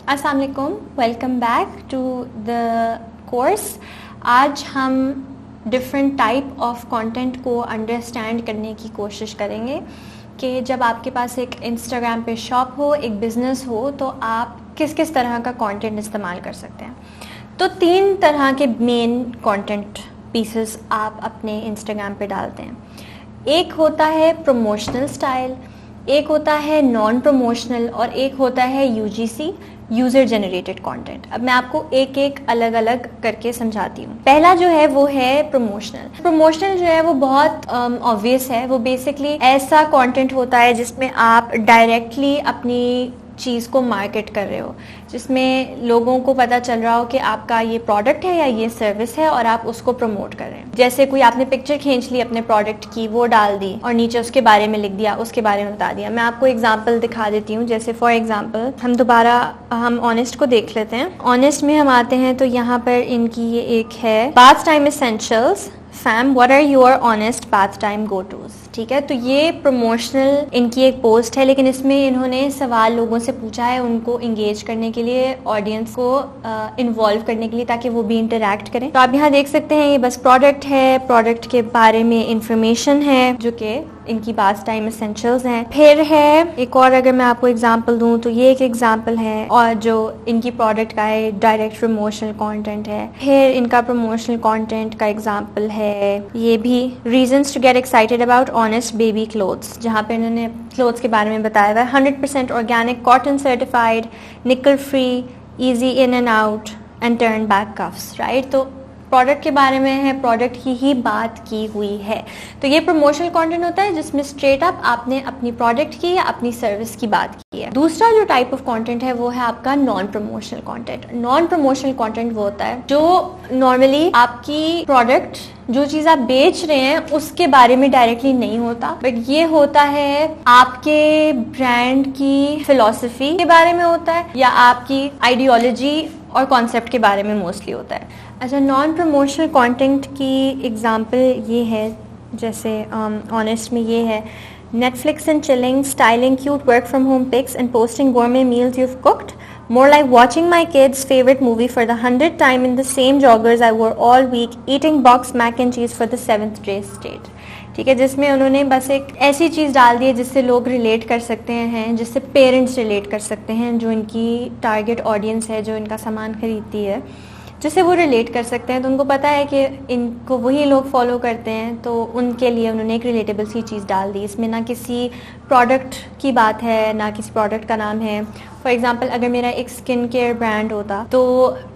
अस्सलाम वालेकुम, welcome back to the course. आज हम डिफरेंट टाइप ऑफ कंटेंट को अंडरस्टैंड करने की कोशिश करेंगे कि जब आपके पास एक इंस्टाग्राम पे शॉप हो, एक बिज़नेस हो, तो आप किस किस तरह का कंटेंट इस्तेमाल कर सकते हैं। तो 3 तरह के मेन कंटेंट पीसेस आप अपने इंस्टाग्राम पे डालते हैं। एक होता है प्रमोशनल स्टाइल, एक होता है नॉन प्रमोशनल और एक होता है यूजीसी, यूज़र जनरेटेड कंटेंट। अब मैं आपको एक एक अलग अलग करके समझाती हूँ। पहला जो है वो है प्रमोशनल। प्रमोशनल जो है वो बहुत ऑब्वियस है। वो बेसिकली ऐसा कंटेंट होता है जिसमें आप डायरेक्टली अपनी चीज़ को मार्केट कर रहे हो, जिसमें लोगों को पता चल रहा हो कि आपका ये प्रोडक्ट है या ये सर्विस है और आप उसको प्रमोट कर रहे हैं। जैसे कोई आपने पिक्चर खींच ली अपने प्रोडक्ट की, वो डाल दी और नीचे उसके बारे में लिख दिया, उसके बारे में बता दिया। मैं आपको एग्जांपल दिखा देती हूँ। जैसे फॉर एग्जांपल हम ऑनेस्ट को देख लेते हैं। ऑनेस्ट में हम आते हैं तो यहाँ पर इनकी ये एक है bath time essentials, fam what are your honest bath time go tos. ठीक है, तो ये प्रमोशनल इनकी एक पोस्ट है, लेकिन इसमें इन्होंने सवाल लोगों से पूछा है उनको इंगेज करने के लिए, ऑडियंस को इन्वॉल्व करने के लिए, ताकि वो भी इंटरेक्ट करें। तो आप यहाँ देख सकते हैं ये बस प्रोडक्ट है, प्रोडक्ट के बारे में इंफॉर्मेशन है जो कि इनकी बाथ टाइम एसेंशियल्स हैं। फिर है एक और, अगर मैं आपको एग्जांपल दूं तो ये एक एग्जांपल है और जो इनकी प्रोडक्ट का है डायरेक्ट प्रमोशनल कंटेंट है। फिर इनका प्रमोशनल कंटेंट का एग्जांपल है ये भी, reasons to get excited about honest baby clothes, जहाँ पे इन्होंने क्लोथ्स के बारे में बताया हुआ है। 100% ऑर्गेनिक, कॉटन सर्टिफाइड, निकल free, easy in and out and turn back coughs. Right, तो प्रोडक्ट के बारे में है, प्रोडक्ट की ही बात की हुई है। तो ये प्रमोशनल कंटेंट होता है जिसमें स्ट्रेट अप आपने अपनी प्रोडक्ट की या अपनी सर्विस की बात की है। दूसरा जो टाइप ऑफ कंटेंट है वो है आपका non promotional content. Non promotional content वो होता है जो नॉर्मली आपकी प्रोडक्ट, जो चीज़ आप बेच रहे हैं उसके बारे में डायरेक्टली नहीं होता, बट ये होता है आपके ब्रांड की फिलॉसफी के बारे में होता है या आपकी आइडियोलॉजी और कॉन्सेप्ट के बारे में मोस्टली होता है। अच्छा, नॉन प्रमोशनल कंटेंट की एग्जांपल ये है, जैसे ऑनेस्ट में ये है Netflix and chilling, styling cute work from home pics and posting gourmet meals you've cooked. More like watching my kids' favorite movie for the 100th time in the same joggers I wore all week, eating boxed mac and cheese for the 7th day straight. ठीक है, जिसमें उन्होंने बस एक ऐसी चीज़ डाल दी है जिससे लोग रिलेट कर सकते हैं, जिससे पेरेंट्स रिलेट कर सकते हैं, जो इनकी टारगेट ऑडियंस है, जो इनका सामान खरीदती है, जिससे वो रिलेट कर सकते हैं। तो उनको पता है कि इनको वही लोग फॉलो करते हैं, तो उनके लिए उन्होंने एक रिलेटेबल सी चीज़ डाल दी। इसमें ना किसी प्रोडक्ट की बात है, ना किसी प्रोडक्ट का नाम है। फॉर एग्जांपल, अगर मेरा एक स्किन केयर ब्रांड होता तो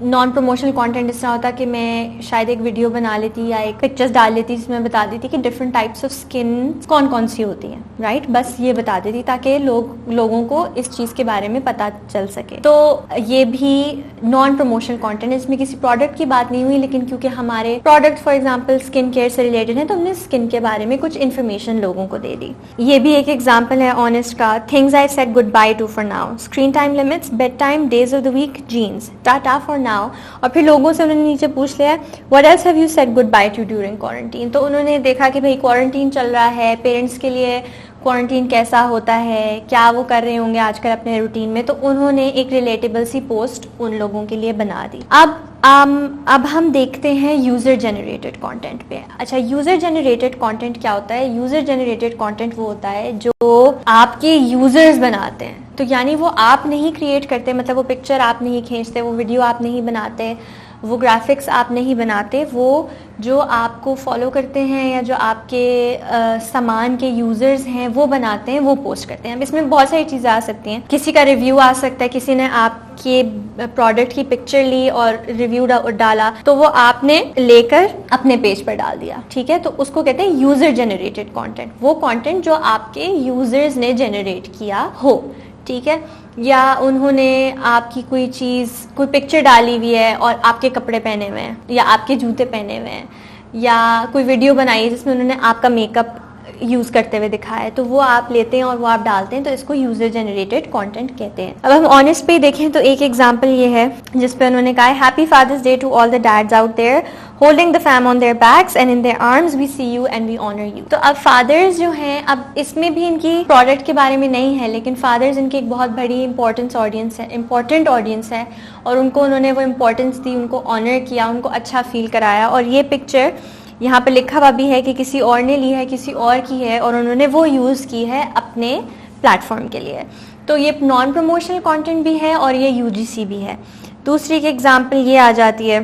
नॉन प्रमोशनल कंटेंट इस तरह होता कि मैं शायद एक वीडियो बना लेती या एक पिक्चर्स डाल लेती जिसमें बता देती कि डिफरेंट टाइप्स ऑफ स्किन कौन कौन सी होती हैं। राइट, बस ये बता देती ताकि लोगों को इस चीज़ के बारे में पता चल सके। तो ये भी नॉन प्रमोशनल कंटेंट, इसमें किसी प्रोडक्ट की बात नहीं हुई, लेकिन क्योंकि हमारे product for example skin care से रिलेटेड है तो हमने स्किन के बारे में कुछ इन्फॉर्मेशन लोगों को दे दी। ये भी एक एग्जांपल है ऑनेस्ट का। Things I said goodbye to for now, screen time limits, bedtime, days of the week, jeans, tata for now. और फिर लोगों से उन्होंने नीचे पूछ लिया what else have you said goodbye to during quarantine. तो उन्होंने देखा कि भाई क्वारंटीन चल रहा है, पेरेंट्स के लिए क्वारंटीन कैसा होता है, क्या वो कर रहे होंगे आजकल अपने रूटीन में, तो उन्होंने एक रिलेटेबल सी पोस्ट उन लोगों के लिए बना दी। अब हम देखते हैं यूज़र जनरेटेड कंटेंट पे। अच्छा, यूज़र जनरेटेड कंटेंट क्या होता है? यूज़र जनरेटेड कंटेंट वो होता है जो आपके यूज़र्स बनाते हैं। तो यानी वो आप नहीं क्रिएट करते, मतलब वो पिक्चर आप नहीं खींचते, वो वीडियो आप नहीं बनाते, वो ग्राफिक्स आप नहीं बनाते, वो जो आपको फॉलो करते हैं या जो आपके सामान के यूज़र्स हैं वो बनाते हैं, वो पोस्ट करते हैं। अब इसमें बहुत सारी चीज़ें आ सकती हैं। किसी का रिव्यू आ सकता है, किसी ने आपके प्रोडक्ट की पिक्चर ली और रिव्यू डाला, तो वो आपने लेकर अपने पेज पर डाल दिया। ठीक है, तो उसको कहते हैं यूज़र जनरेटेड कंटेंट। वो कंटेंट जो आपके यूज़र्स ने जनरेट किया हो। ठीक है, या उन्होंने आपकी कोई चीज़, कोई पिक्चर डाली हुई है और आपके कपड़े पहने हुए हैं या आपके जूते पहने हुए हैं, या कोई वीडियो बनाई है जिसमें उन्होंने आपका मेकअप यूज करते हुए दिखाया है, तो वो आप लेते हैं और वो आप डालते हैं, तो इसको यूजर जनरेटेड कंटेंट कहते हैं। अब हम ऑनेस्ट पे देखें तो एक एग्जांपल ये है जिसपे उन्होंने कहा है, happy father's day to all the dads out there holding the fam on their backs and in their arms, we see you and we honour you. तो अब फादर्स जो हैं, अब इसमें भी इनकी प्रोडक्ट के बारे में नहीं है, लेकिन फादर्स इनकी एक बहुत बड़ी इंपॉर्टेंट ऑडियंस है और उनको उन्होंने वो इम्पोर्टेंस दी, उनको ऑनर किया, उनको अच्छा फील कराया। और ये पिक्चर यहाँ पे लिखा हुआ भी है कि किसी और ने ली है, किसी और की है, और उन्होंने वो यूज़ की है अपने प्लेटफॉर्म के लिए। तो ये नॉन प्रमोशनल कंटेंट भी है और ये यूजीसी भी है। दूसरी एक एग्जांपल ये आ जाती है,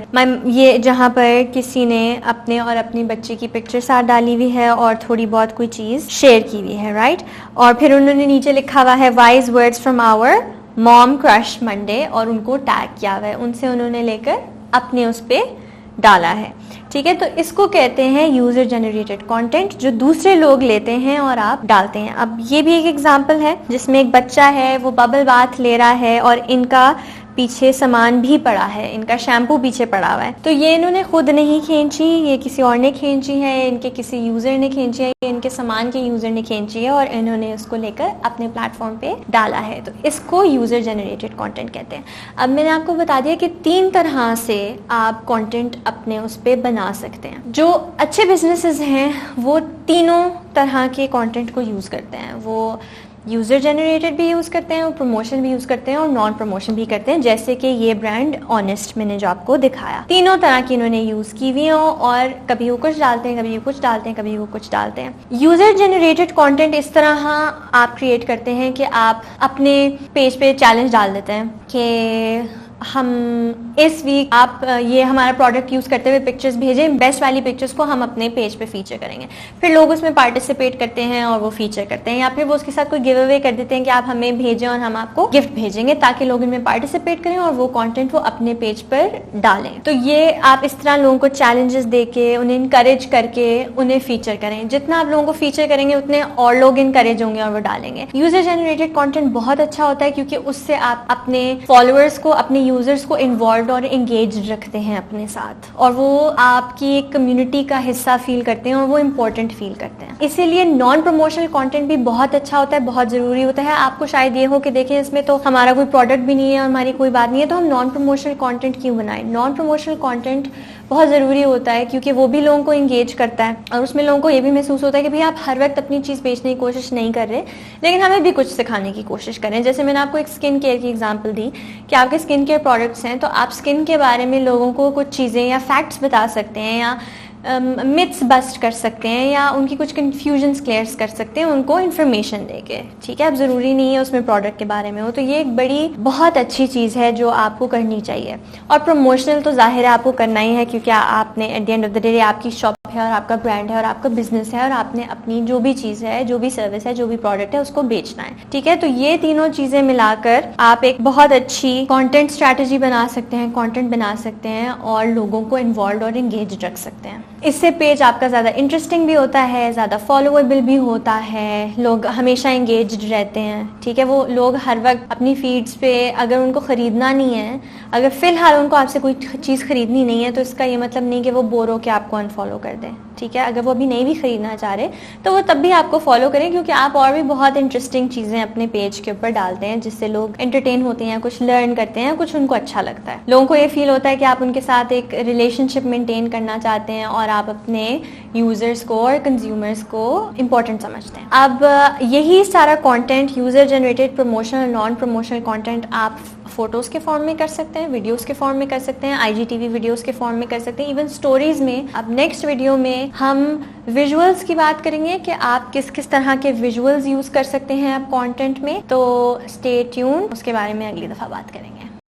ये जहाँ पर किसी ने अपने और अपनी बच्चे की पिक्चर साथ डाली हुई है और थोड़ी बहुत कोई चीज़ शेयर की हुई है, राइट। और फिर उन्होंने नीचे लिखा हुआ है wise words from our mom crush Monday, और उनको टैग किया हुआ है, उनसे उन्होंने लेकर अपने उस पर डाला है, ठीक है। तो इसको कहते हैं यूजर जनरेटेड कंटेंट, जो दूसरे लोग लेते हैं और आप डालते हैं। अब ये भी एक एग्जांपल है जिसमें एक बच्चा है, वो बबल बाथ ले रहा है और इनका पीछे सामान भी पड़ा है, इनका शैम्पू पीछे पड़ा हुआ है। तो ये इन्होंने खुद नहीं खींची, ये किसी और ने खींची है, इनके किसी यूजर ने खींची है, इनके सामान के यूजर ने खींची है और इन्होंने इसको लेकर अपने प्लेटफॉर्म पे डाला है। तो इसको यूजर जनरेटेड कंटेंट कहते हैं। अब मैंने आपको बता दिया कि 3 तरह से आप कंटेंट अपने उस पर बना सकते हैं। जो अच्छे बिजनेसेस हैं वो तीनों तरह के कंटेंट को यूज करते हैं। वो यूज़र जनरेटेड भी यूज़ करते हैं, और प्रमोशन भी यूज़ करते हैं और नॉन प्रमोशन भी करते हैं, जैसे कि ये ब्रांड ऑनेस्ट मैंने जो आपको दिखाया। तीनों तरह की इन्होंने यूज़ की हुई हो, और कभी वो कुछ डालते हैं, कभी वो कुछ डालते हैं, कभी वो कुछ डालते हैं। यूज़र जनरेटेड कंटेंट इस तरह आप क्रिएट करते हैं कि आप अपने पेज पे चैलेंज डाल देते हैं कि हम इस वीक आप ये हमारा प्रोडक्ट यूज़ करते हुए पिक्चर्स भेजें, बेस्ट वाली पिक्चर्स को हम अपने पेज पे फीचर करेंगे। फिर लोग उसमें पार्टिसिपेट करते हैं और वो फीचर करते हैं, या फिर वो उसके साथ कोई गिव अवे कर देते हैं कि आप हमें भेजें और हम आपको गिफ्ट भेजेंगे, ताकि लोग इनमें पार्टिसिपेट करें और वो कंटेंट वो अपने पेज पर डालें। तो ये आप इस तरह लोगों को चैलेंजेस दे के, उन्हें इनकरेज करके उन्हें फीचर करें। जितना आप लोगों को फीचर करेंगे उतने और लोग इनकरेज होंगे और वो डालेंगे। यूजर जनरेटेड कॉन्टेंट बहुत अच्छा होता है, क्योंकि उससे आप अपने फॉलोअर्स को, अपने यूजर्स को इन्वॉल्व और एंगेज रखते हैं अपने साथ, और वो आपकी एक कम्युनिटी का हिस्सा फील करते हैं और वो इम्पोर्टेंट फील करते हैं। इसीलिए नॉन प्रमोशनल कंटेंट भी बहुत अच्छा होता है, बहुत जरूरी होता है। आपको शायद ये हो कि देखें इसमें तो हमारा कोई प्रोडक्ट भी नहीं है, हमारी कोई बात नहीं है, तो हम नॉन प्रमोशनल कंटेंट क्यों बनाएं। नॉन प्रमोशनल कंटेंट बहुत ज़रूरी होता है, क्योंकि वो भी लोगों को एंगेज करता है और उसमें लोगों को ये भी महसूस होता है कि भाई आप हर वक्त अपनी चीज़ बेचने की कोशिश नहीं कर रहे, लेकिन हमें भी कुछ सिखाने की कोशिश करें। जैसे मैंने आपको एक स्किन केयर की एग्जांपल दी कि आपके स्किन केयर प्रोडक्ट्स हैं, तो आप स्किन के बारे में लोगों को कुछ चीज़ें या फैक्ट्स बता सकते हैं, या मिथ्स बस्ट कर सकते हैं, या उनकी कुछ कन्फ्यूजन्स क्लियर कर सकते हैं उनको इन्फॉर्मेशन देके, ठीक है। अब ज़रूरी नहीं है उसमें प्रोडक्ट के बारे में हो, तो ये एक बड़ी बहुत अच्छी चीज़ है जो आपको करनी चाहिए। और प्रमोशनल तो जाहिर है आपको करना ही है, क्योंकि आपने at the end of the day आपकी शॉप है और आपका ब्रांड है और आपका बिजनेस है, और आपने अपनी जो भी चीज़ है, जो भी सर्विस है, जो भी प्रोडक्ट है, उसको बेचना है, ठीक है। तो ये तीनों चीज़ें मिलाकर आप एक बहुत अच्छी कंटेंट स्ट्रैटेजी बना सकते हैं, कंटेंट बना सकते हैं और लोगों को इन्वॉल्व और एंगेज रख सकते हैं। इससे पेज आपका ज़्यादा इंटरेस्टिंग भी होता है, ज़्यादा फॉलोएबल भी होता है, लोग हमेशा एंगेज्ड रहते हैं, ठीक है। वो लोग हर वक्त अपनी फीड्स पे, अगर उनको ख़रीदना नहीं है, अगर फ़िलहाल उनको आपसे कोई चीज़ ख़रीदनी नहीं है, तो इसका ये मतलब नहीं कि वो बोर हो के आपको अनफॉलो कर दें, ठीक है। अगर वो अभी नहीं भी ख़रीदना चाह रहे तो वो तब भी आपको फॉलो करें, क्योंकि आप और भी बहुत इंटरेस्टिंग चीज़ें अपने पेज के ऊपर डालते हैं, जिससे लोग एंटरटेन होते हैं, कुछ लर्न करते हैं, कुछ उनको अच्छा लगता है। लोगों को ये फील होता है कि आप उनके साथ एक रिलेशनशिप मेंटेन करना चाहते हैं और आप अपने यूजर्स को और कंज्यूमर्स को इम्पोर्टेंट समझते हैं। अब यही सारा content, user generated promotional, non promotional content आप फोटोज़ के फॉर्म में कर सकते हैं, वीडियोस के फॉर्म में कर सकते हैं, IGTV वीडियोस के फॉर्म में कर सकते हैं, इवन स्टोरीज में। अब नेक्स्ट वीडियो में हम विजुअल्स की बात करेंगे कि आप किस किस तरह के विजुअल्स यूज़ कर सकते हैं आप कंटेंट में। तो स्टे ट्यून, उसके बारे में अगली दफ़ा बात करेंगे।